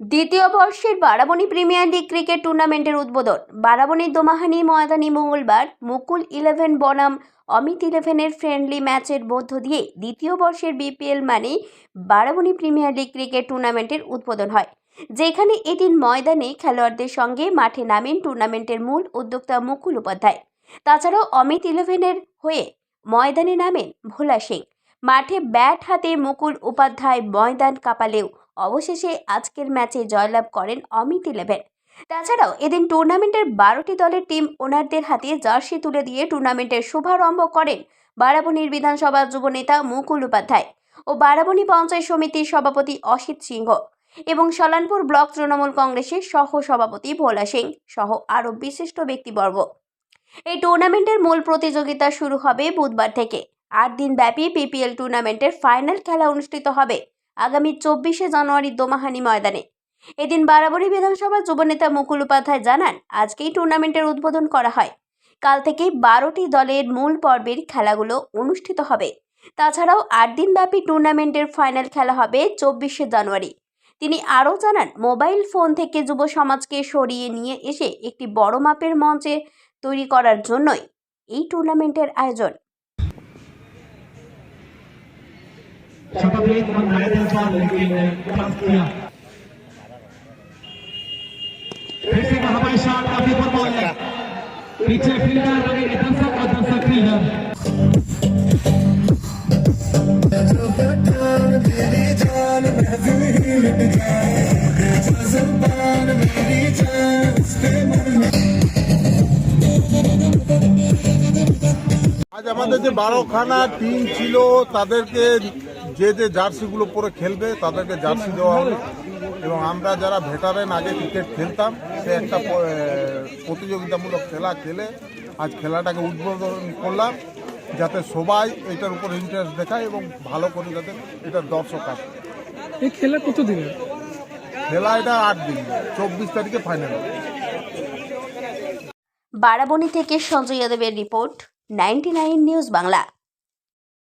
দ্বিতীয় বর্ষের Barabani premier league cricket টুর্নামেন্টের উদ্বোধন। বারাবণীর দোমাহানি ময়দানে মঙ্গলবার মুকুল 11 বনাম অমিত 11-এর ফ্রেন্ডলি ম্যাচের মধ্য দিয়ে দ্বিতীয় বর্ষের বিপিএল মানে বারাবণী প্রিমিয়ার লিগ ক্রিকেট টুর্নামেন্টের উদ্বোধন হয়, যেখানে এদিন ময়দানে খেলোয়াড়দের সঙ্গে মাঠে নামেন টুর্নামেন্টের মূল উদ্যোক্তা মুকুল উপাধ্যায়। তাছাড়াও অমিত 11-এর হয়ে ময়দানে নামেন ভোলা সিং। মাঠে ব্যাট হাতে মুকুল উপাধ্যায় ময়দান কাঁপালেও অবশেষে আজকের ম্যাচে জয়লাভ করেন অমিত 11। তাছাড়াও এদিন টুর্নামেন্টের 12টি দলের টিম ওনারদের হাতে জার্সি তুলে দিয়ে টুর্নামেন্টের শুভারম্ভ করেন বারাবণীর বিধানসভা যুবনেতা মুকুল উপাধ্যায় ও বারাবণী পঞ্চায়েত সমিতির সভাপতি অসিত সিংহ এবং সলানপুর ব্লক তৃণমূল কংগ্রেসের সহ সভাপতি ভোলা সিং সহ আরও বিশিষ্ট ব্যক্তিবর্গ। এই টুর্নামেন্টের মূল প্রতিযোগিতা শুরু হবে বুধবার থেকে। 8 দিন ব্যাপী বিপিএল টুর্নামেন্টের ফাইনাল খেলা অনুষ্ঠিত হবে আগামী 24শে জানুয়ারি দোমাহানি ময়দানে। এদিন বারাবণী বিধানসভা যুবনেতা মুকুল উপাধ্যায় জানান, আজকেই টুর্নামেন্টের উদ্বোধন করা হয়। কাল থেকেই 12টি দলের মূল পর্বের খেলাগুলো অনুষ্ঠিত হবে। তাছাড়াও 8 দিন ব্যাপী টুর্নামেন্টের ফাইনাল খেলা হবে 24শে জানুয়ারি। তিনি আরও জানান, মোবাইল ফোন থেকে যুব সমাজকে সরিয়ে নিয়ে এসে একটি বড় মাপের মঞ্চে তৈরি করার জন্যই এই টুর্নামেন্টের আয়োজন। पीछे फील्डर लगेंगे, दर्शक और दर्शक फील्डर। আজ আমাদের যে 12খানা টিম ছিল তাদেরকে যে যে জার্সিগুলো পরে খেলবে তাদেরকে জার্সি দেওয়া হবে এবং আমরা যারা ভেটারেন আগে ক্রিকেট খেলতাম সে একটা প্রতিযোগিতামূলক খেলা খেলে আজ খেলাটাকে উদ্বোধন করলাম, যাতে সবাই এটার উপর ইন্টারেস্ট দেখায় এবং ভালো করে যাতে এটা দর্শক আসে। এই খেলা কতদিনের? খেলা এটা 8 দিন, 24 তারিখে ফাইনাল হবে। বারাবণী থেকে সঞ্জয় যাদবের রিপোর্ট, 99 নিউজ বাংলা।